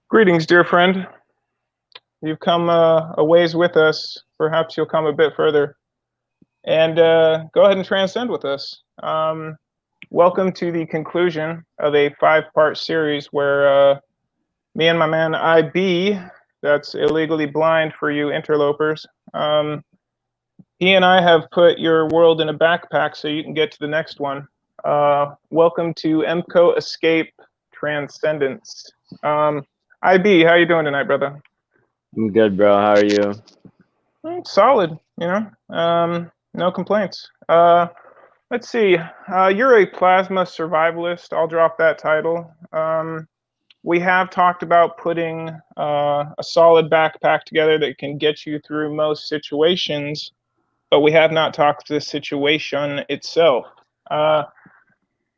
Greetings, dear friend. You've come a ways with us. Perhaps you'll come a bit further. And go ahead and transcend with us. Welcome to the conclusion of a five-part series where me and my man IB, that's illegally blind for you interlopers, he and I have put your world in a backpack so you can get to the next one. Welcome to EMPCOE ESCAPE Transcendence. IB, how you doing tonight, brother? I'm good, bro. How are you? Solid, no complaints. Let's see. You're a plasma survivalist. I'll drop that title. We have talked about putting a solid backpack together that can get you through most situations, but we have not talked the situation itself. Uh,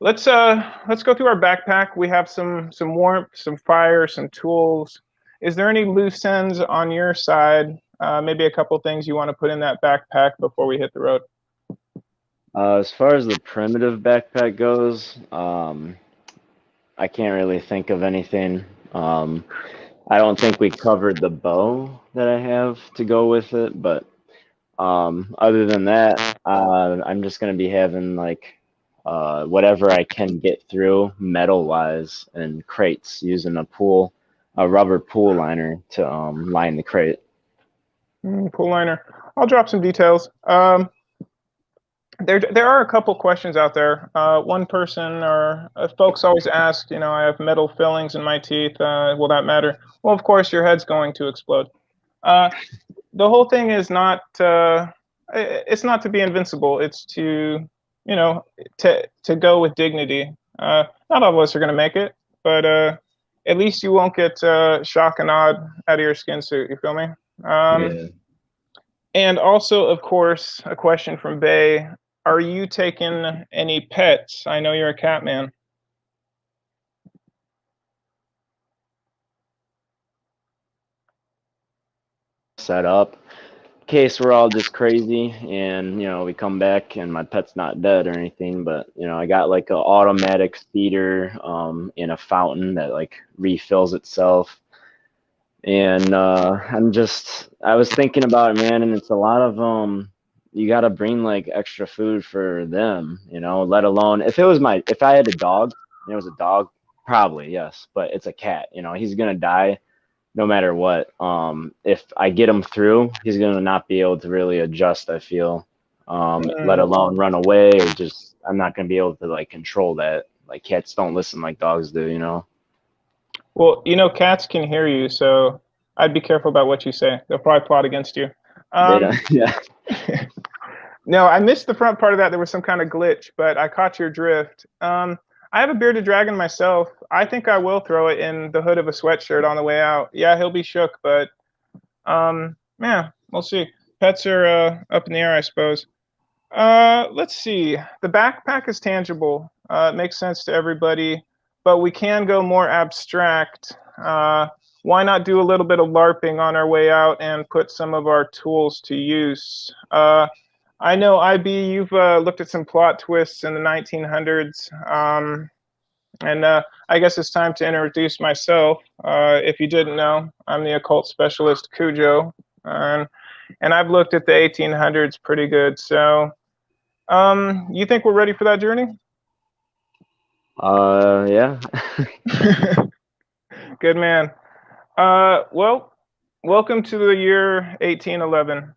let's go through our backpack. We have some warmth, some fire, some tools. Is there any loose ends on your side? Maybe a couple things you want to put in that backpack before we hit the road. As far as the primitive backpack goes, I can't really think of anything. I don't think we covered the bow that I have to go with it, but other than that, I'm just gonna be having like whatever I can get through metal-wise and crates using a rubber pool liner to line the crate. Pool liner. I'll drop some details. There are a couple questions out there. One person or folks always ask, I have metal fillings in my teeth. Will that matter? Well, of course, your head's going to explode. The whole thing is not. It's not to be invincible. It's to, to go with dignity. Not all of us are going to make it, but at least you won't get shock and awe out of your skin suit. You feel me? Yeah. And also, of course, a question from Bay. Are you taking any pets? I know you're a cat man. Set up. Case we're all just crazy and we come back and my pet's not dead or anything, but I got like a automatic feeder in a fountain that like refills itself. And I was thinking about it, man, and it's a lot of you got to bring like extra food for them, let alone if I had a dog and it was a dog, probably yes, but it's a cat, he's gonna die no matter what. If I get him through, he's gonna not be able to really adjust, I feel. Let alone run away, or just I'm not gonna be able to like control that. Like cats don't listen like dogs do. Well, cats can hear you, so I'd be careful about what you say. They'll probably plot against you. They don't. Yeah. No, I missed the front part of that. There was some kind of glitch, but I caught your drift. I have a bearded dragon myself. I think I will throw it in the hood of a sweatshirt on the way out. Yeah, he'll be shook, but yeah, we'll see. Pets are up in the air, I suppose. Let's see. The backpack is tangible. It makes sense to everybody, but we can go more abstract. Why not do a little bit of LARPing on our way out and put some of our tools to use? I know, IB, you've looked at some plot twists in the 1900s, and I guess it's time to introduce myself. If you didn't know, I'm the occult specialist Cujo, and I've looked at the 1800s pretty good. So, you think we're ready for that journey? Yeah. Good man. Well, welcome to the year 1811.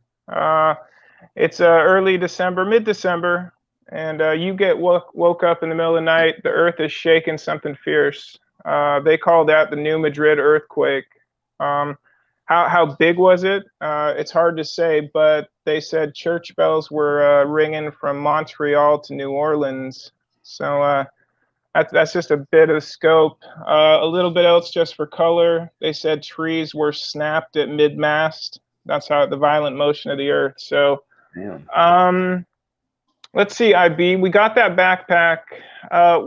It's early December, mid-December, and you get woke up in the middle of the night. The earth is shaking something fierce. They call that the New Madrid earthquake. How big was it? It's hard to say, but they said church bells were ringing from Montreal to New Orleans. So that's just a bit of scope. A little bit else just for color. They said trees were snapped at mid-mast. That's how the violent motion of the earth. So, let's see, IB. We got that backpack.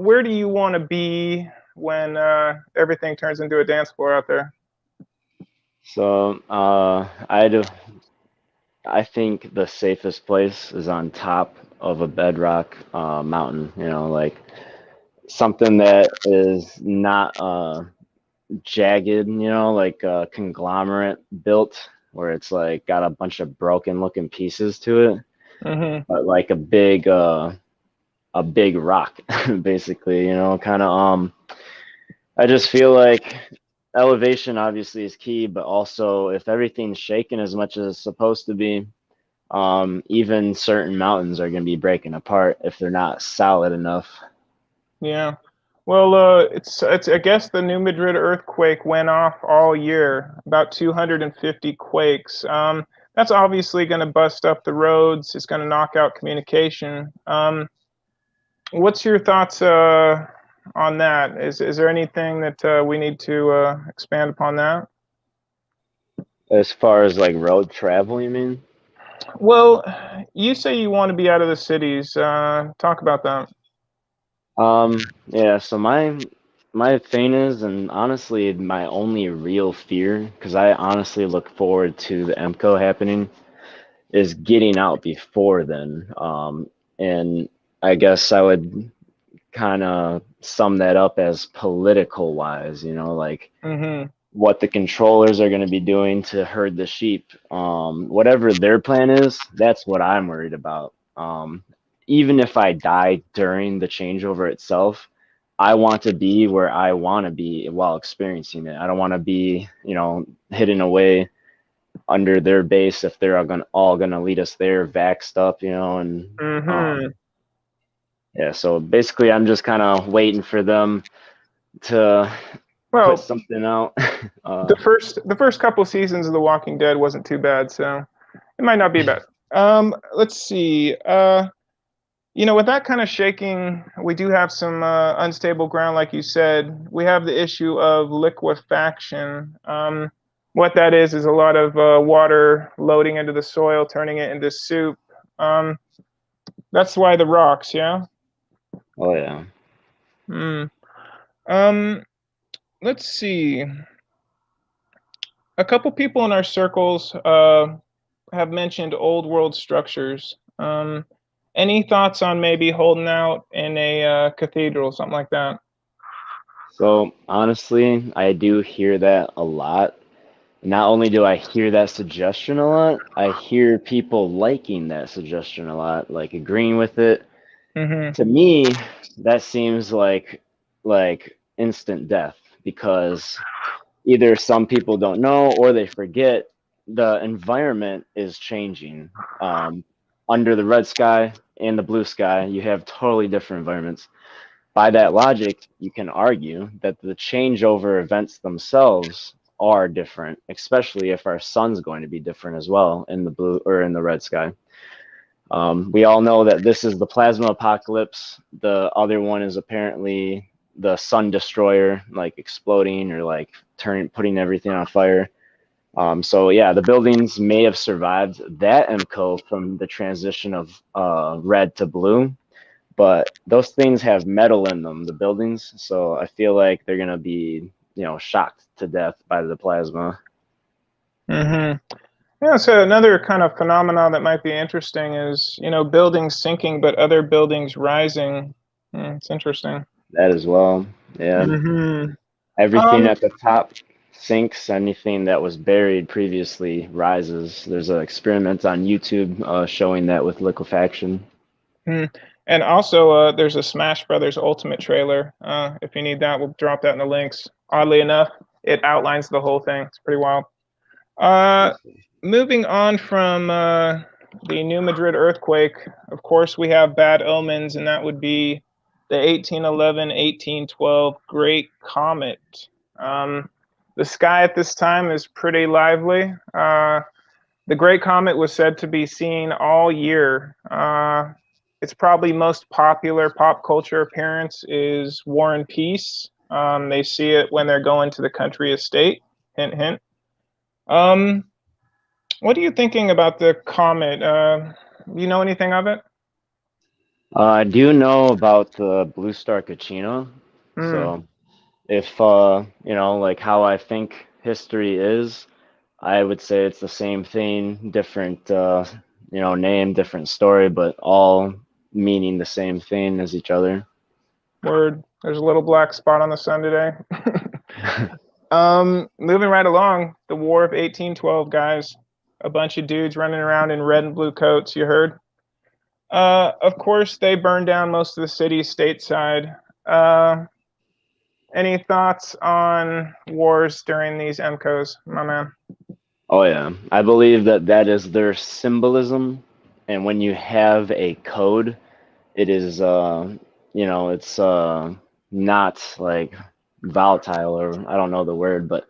Where do you want to be when everything turns into a dance floor out there? So I think the safest place is on top of a bedrock mountain. Like something that is not jagged, you know, like a conglomerate built where it's like got a bunch of broken looking pieces to it, Hmm. but like a big rock basically, you know, kind of I just feel like elevation obviously is key, but also if everything's shaking as much as it's supposed to be, even certain mountains are going to be breaking apart if they're not solid enough. Yeah. Well, it's I guess the New Madrid earthquake went off all year, about 250 quakes. That's obviously going to bust up the roads. It's going to knock out communication. What's your thoughts on that? Is there anything that we need to expand upon that? As far as like road travel, you mean? Well, you say you want to be out of the cities. Talk about that. Yeah, so my thing is, and honestly, my only real fear, because I honestly look forward to the EMPCO happening, is getting out before then. And I guess I would kind of sum that up as political wise, you know, like Hmm. what the controllers are going to be doing to herd the sheep. Whatever their plan is, that's what I'm worried about. Even if I die during the changeover itself, I want to be where I want to be while experiencing it. I don't want to be, you know, hidden away under their base if they're all gonna lead us there, vaxxed up, you know, and Hmm. yeah. So basically, I'm just kind of waiting for them to put Well, something out. the first couple seasons of The Walking Dead wasn't too bad, so it might not be bad. Let's see. With that kind of shaking, we do have some unstable ground, like you said. We have the issue of liquefaction. What that is a lot of water loading into the soil, turning it into soup. Um, that's why the rocks, yeah. Oh yeah. Hmm. Um, let's see. A couple people in our circles have mentioned old world structures. Any thoughts on maybe holding out in a cathedral, something like that? So honestly, I do hear that a lot. Not only do I hear that suggestion a lot, I hear people liking that suggestion a lot, like agreeing with it. Hmm. To me, that seems like instant death because either some people don't know or they forget the environment is changing. Under the red sky and the blue sky, you have totally different environments. By that logic, you can argue that the changeover events themselves are different, especially if our sun's going to be different as well in the blue or in the red sky. We all know that this is the plasma apocalypse. The other one is apparently the sun destroyer, like exploding or like putting everything on fire. So yeah, the buildings may have survived that MCO from the transition of red to blue, but those things have metal in them, the buildings. So I feel like they're gonna be, you know, shocked to death by the plasma. Hmm. Yeah, so another kind of phenomenon that might be interesting is, buildings sinking, but other buildings rising. It's interesting. That as well. Yeah. Hmm. Everything Um, at the top sinks. Anything that was buried previously rises. There's an experiment on YouTube showing that with liquefaction. hmm. And also, there's a Smash Brothers Ultimate trailer. If you need that, we'll drop that in the links. Oddly enough, it outlines the whole thing. It's pretty wild. Uh, moving on from the New Madrid earthquake, of course, we have bad omens, and that would be the 1811-1812 Great Comet. Um, the sky at this time is pretty lively. The Great Comet was said to be seen all year. Its probably most popular pop culture appearance is War and Peace. They see it when they're going to the country estate. Hint, hint. Um, what are you thinking about the comet? You know anything of it? I do know about the Blue Star Kachina. Hmm. So if you know, like how I think history is, I would say it's the same thing, different you know, name, different story, but all meaning the same thing as each other. Word. There's a little black spot on the sun today. Moving right along, the War of 1812, guys. A bunch of dudes running around in red and blue coats, you heard? Of course, they burned down most of the cities stateside. Any thoughts on wars during these EMPCOEs, my man? Oh yeah, I believe that that is their symbolism, and when you have a code, it is it's not like volatile, or I don't know the word, but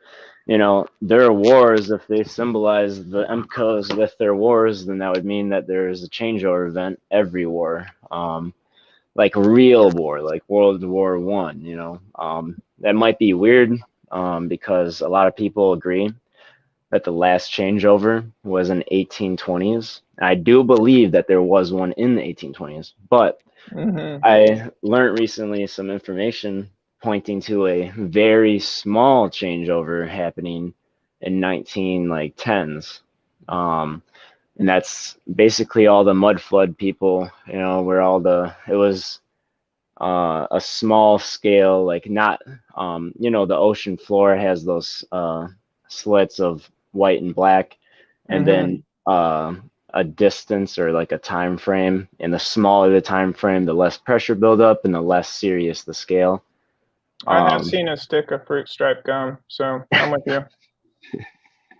their wars, if they symbolize the MCOs with their wars, then that would mean that there is a changeover event every war. Like real war, like World War I, that might be weird, because a lot of people agree that the last changeover was in 1820s. I do believe that there was one in the 1820s, but Mm-hmm. I learned recently some information pointing to a very small changeover happening in 19 like tens. And that's basically all the mud flood people, where it was a small scale, like not, the ocean floor has those slits of white and black, and Mm-hmm. then a distance or like a time frame. And the smaller the time frame, the less pressure buildup and the less serious the scale. I have Um, seen a stick of fruit stripe gum, so I'm with you.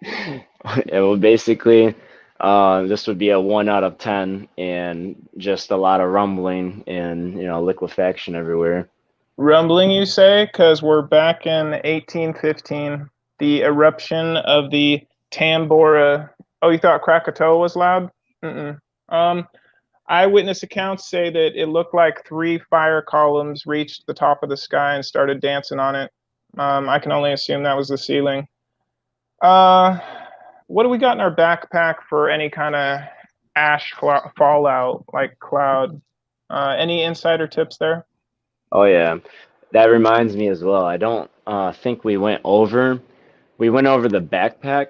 it will basically, this would be a 1 out of 10, and just a lot of rumbling and liquefaction everywhere. Rumbling, you say? Because we're back in 1815. The eruption of the Tambora. Oh, you thought Krakatoa was loud? Mm-mm. Um, Eyewitness accounts say that it looked like three fire columns reached the top of the sky and started dancing on it. I can only assume that was the ceiling. Uh, what do we got in our backpack for any kind of fallout, like cloud? Any insider tips there? Oh yeah, that reminds me as well. I don't think we went over the backpack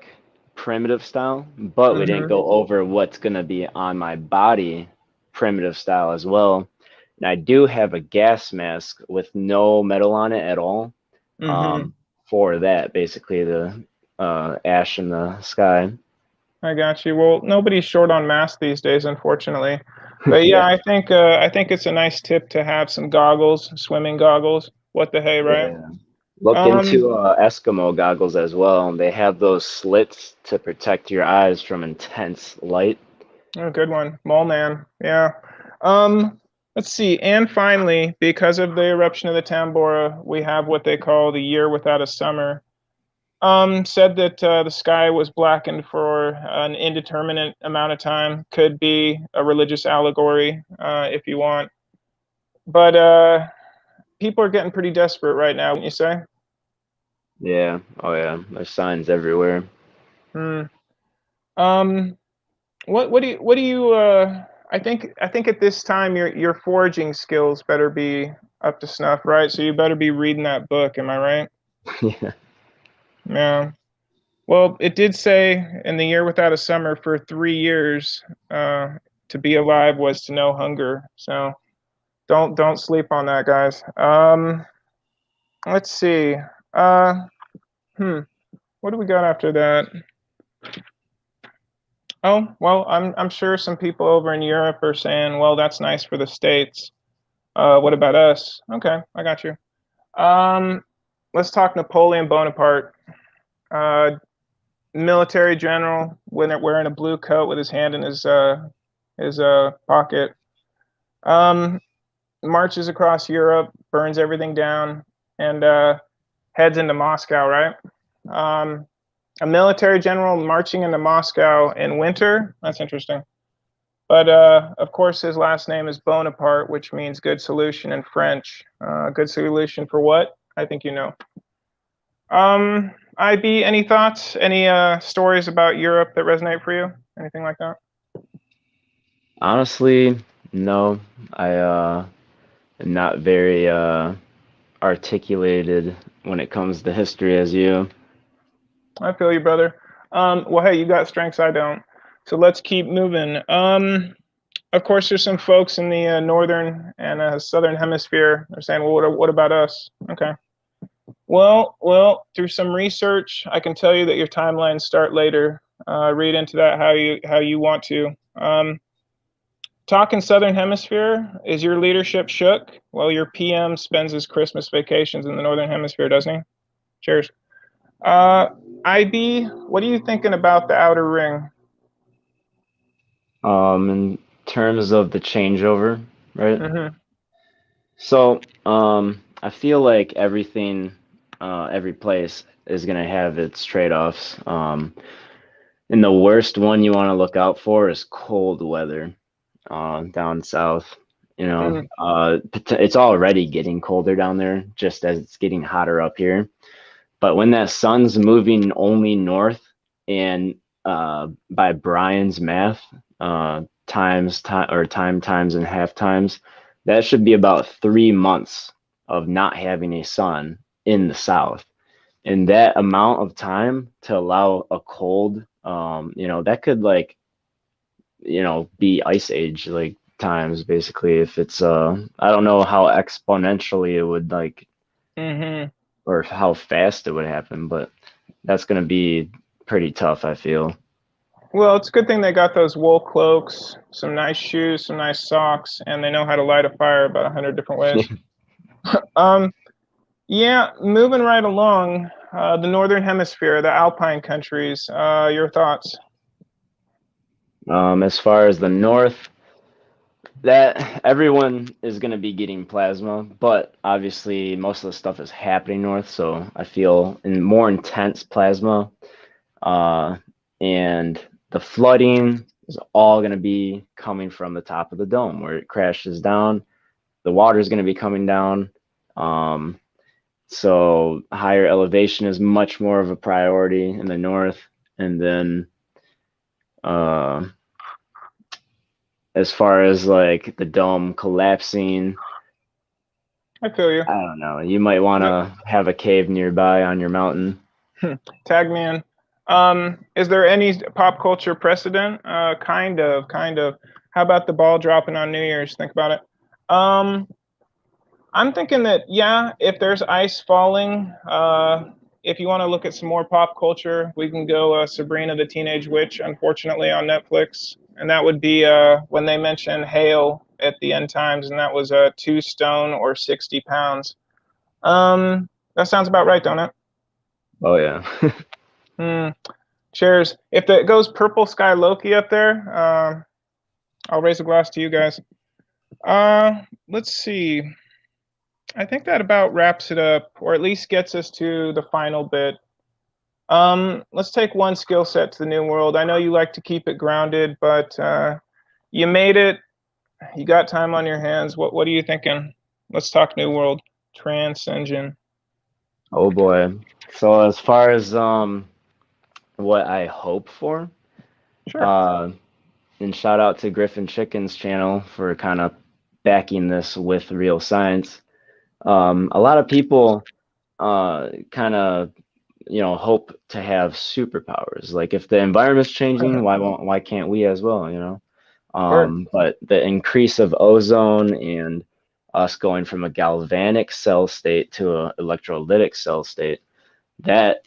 primitive style, but we didn't Mm-hmm. go over what's gonna be on my body primitive style as well. And I do have a gas mask with no metal on it at all. Mm-hmm. Um, for that, basically the ash in the sky. I got you. Well, nobody's short on masks these days, unfortunately. But yeah, Yeah, I think it's a nice tip to have some goggles, swimming goggles. What the hey, right? yeah. Look Um, into Eskimo goggles as well. They have those slits to protect your eyes from intense light. a good one, Mole Man. Yeah. Um, let's see. And finally, because of the eruption of the Tambora, we have what they call the year without a summer. Said that the sky was blackened for an indeterminate amount of time. Could be a religious allegory, if you want. But people are getting pretty desperate right now, wouldn't you say? Yeah, oh yeah, there's signs everywhere. Hmm. Um, what do you I think at this time your foraging skills better be up to snuff, right? So you better be reading that book, am I right? Yeah, Yeah. Well, it did say in the year without a summer for 3 years, to be alive was to know hunger. So don't sleep on that, guys. Let's see. Uh, hmm. What do we got after that? Oh, well, I'm sure some people over in Europe are saying, well, that's nice for the States. What about us? Okay, I got you. Um, let's talk Napoleon Bonaparte. Uh, Military general, wearing a blue coat with his hand in his pocket. Um, Marches across Europe, burns everything down, and heads into Moscow. Right. Um, a military general marching into Moscow in winter. That's interesting. But of course, his last name is Bonaparte, which means good solution in French. Good solution for what? I think you know. IB, any thoughts? Any stories about Europe that resonate for you? Anything like that? honestly, no. I am not very articulated when it comes to history as you. I feel you, brother. Well, hey, you got strengths I don't. So let's keep moving. Of course, there's some folks in the northern and southern hemisphere. They're saying, well, what about us? Okay. Well, through some research, I can tell you that your timelines start later. Read into that how you want to. Talking Southern Hemisphere, is your leadership shook? Well, your PM spends his Christmas vacations in the Northern Hemisphere, doesn't he? Cheers. Uh, IB, what are you thinking about the Outer Ring? In terms of the changeover, right? Mm-hmm. So, I feel like every place is gonna have its trade-offs. And the worst one you want to look out for is cold weather, down south. Mm-hmm. It's already getting colder down there, just as it's getting hotter up here. But when that sun's moving only north, and by Brian's math, times and half times, that should be about 3 months of not having a sun in the south. And that amount of time to allow a cold, that could, like, be ice age like times, basically. If it's I don't know how exponentially it would, like, Mm-hmm. or how fast it would happen, but that's going to be pretty tough, I feel. Well, it's a good thing they got those wool cloaks, some nice shoes, some nice socks, and they know how to light a fire about 100 different ways. Um, yeah, moving right along, the Northern Hemisphere, the Alpine countries, your thoughts? As far as the north, that everyone is going to be getting plasma, but obviously most of the stuff is happening north, so I feel in more intense plasma. uh, and the flooding is all going to be coming from the top of the dome where it crashes down. The water is going to be coming down. um, so higher elevation is much more of a priority in the north. And then, uh, as far as like the dome collapsing, I feel you. I don't know. You might want Yep. to have a cave nearby on your mountain. Tag me in. Is there any pop culture precedent? Kind of, kind of. How about the ball dropping on New Year's? Think about it. Um, I'm thinking that, yeah, if there's ice falling, if you want to look at some more pop culture, we can go Sabrina the Teenage Witch, unfortunately, on Netflix. And that would be when they mention hail at the end times, and that was 2 stone or 60 pounds. That sounds about right, don't it? Oh yeah. Hmm. Cheers. If it goes purple sky Loki up there, I'll raise a glass to you guys. Let's see. I think that about wraps it up, or at least gets us to the final bit. Let's take one skill set to the new world. I know you like to keep it grounded, but you made it. You got time on your hands. What are you thinking? Let's talk new world. Transcend. Oh boy. So as far as what I hope for, Sure. uh, and shout out to Griffin Chicken's channel for kind of backing this with real science. A lot of people kind of, hope to have superpowers. Like, if the environment's changing, why can't we as well, Word. But the increase of ozone and us going from a galvanic cell state to a electrolytic cell state, that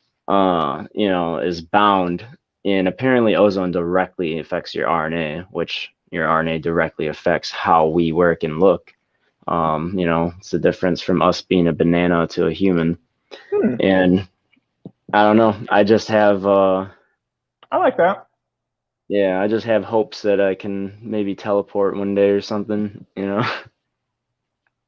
is bound. And apparently ozone directly affects your RNA, which your RNA directly affects how we work and look. It's the difference from us being a banana to a human. Hmm. And I don't know, I just have I like that. yeah, I just have hopes that I can maybe teleport one day or something.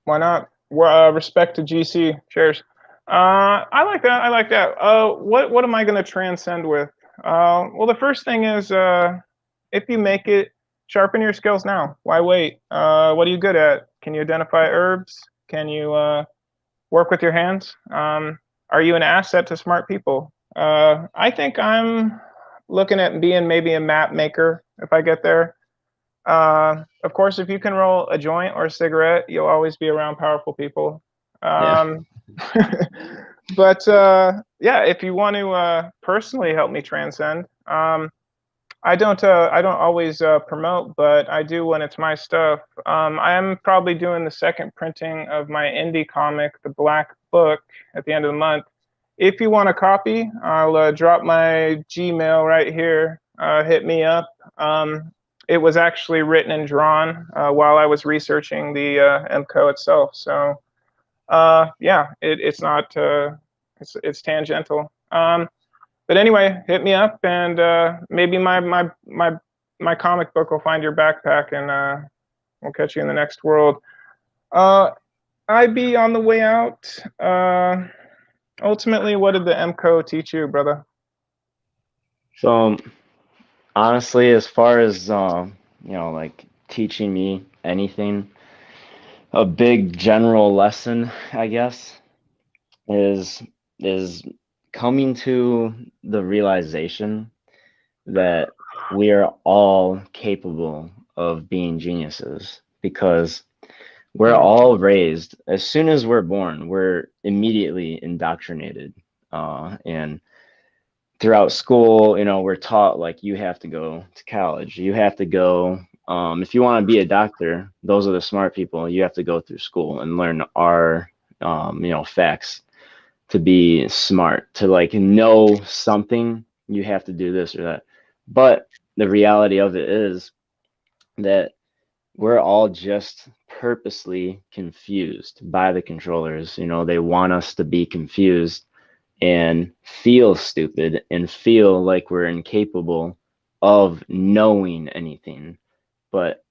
Why not? Well, respect to GC. Cheers. I like that. I like that. What am I going to transcend with? Well, the first thing is, if you make it, sharpen your skills now. Why wait? What are you good at? Can you identify herbs? Can you work with your hands? Are you an asset to smart people? I think I'm looking at being maybe a map maker if I get there. Of course, if you can roll a joint or a cigarette, you'll always be around powerful people. Yeah. But yeah, if you want to personally help me transcend, I don't always promote, but I do when it's my stuff. I am probably doing the second printing of my indie comic, The Black Book, at the end of the month. If you want a copy, I'll drop my Gmail right here. Hit me up. It was actually written and drawn while I was researching the EMPCOE itself. So yeah, it's not it's tangential. But anyway, hit me up, and maybe my comic book will find your backpack, and we'll catch you in the next world. I be on the way out. Ultimately, what did the EMPCOE teach you, brother? So honestly, as far as like teaching me anything, a big general lesson, I guess, is is coming to the realization that we are all capable of being geniuses, because we're all raised, as soon as we're born, we're immediately indoctrinated. And throughout school, we're taught like you have to go to college, you have to go, if you want to be a doctor, those are the smart people, you have to go through school and learn our, facts. To be smart, to like know something, you have to do this or that. But the reality of it is that we're all just purposely confused by the controllers. They want us to be confused and feel stupid and feel like we're incapable of knowing anything. But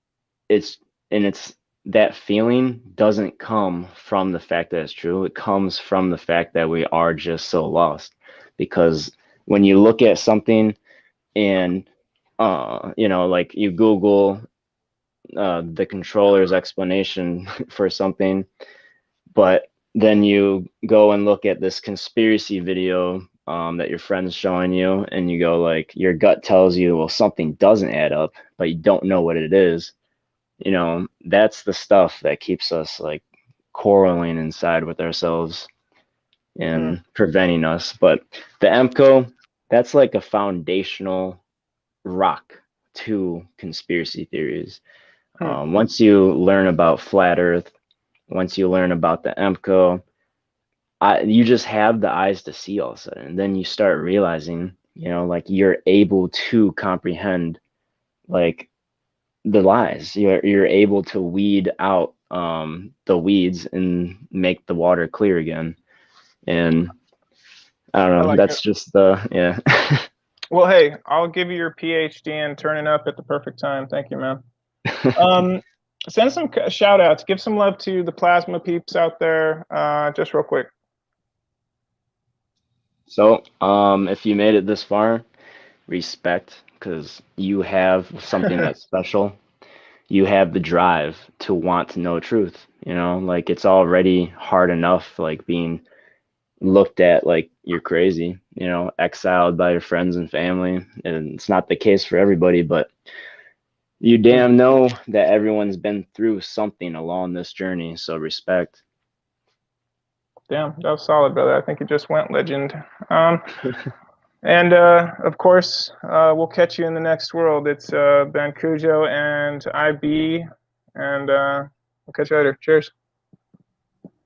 it's it's that feeling doesn't come from the fact that it's true. It comes from the fact that we are just so lost. Because when you look at something and like you Google the controller's explanation for something, but then you go and look at this conspiracy video that your friend's showing you, and you go like, your gut tells you, well, something doesn't add up, but you don't know what it is. That's the stuff that keeps us like quarreling inside with ourselves and preventing us. But the EMPCOE, that's like a foundational rock to conspiracy theories. Once you learn about flat Earth, once you learn about the EMPCOE, you just have the eyes to see all of a sudden. And then you start realizing, like you're able to comprehend like the lies. You're able to weed out the weeds and make the water clear again. And I don't know. Like That's it. just the yeah. Well, hey, I'll give you your PhD and turning up at the perfect time. Thank you, man. Send some shout outs. Give some love to the plasma peeps out there, just real quick. So, if you made it this far, respect, because you have something that's special. You have the drive to want to know truth. Like it's already hard enough, like being looked at like you're crazy, exiled by your friends and family. And it's not the case for everybody, but you damn know that everyone's been through something along this journey. So respect. Damn, that was solid, brother. I think you just went legend. And of course, we'll catch you in the next world. It's Ben Cujo and IB, and we'll catch you later. Cheers.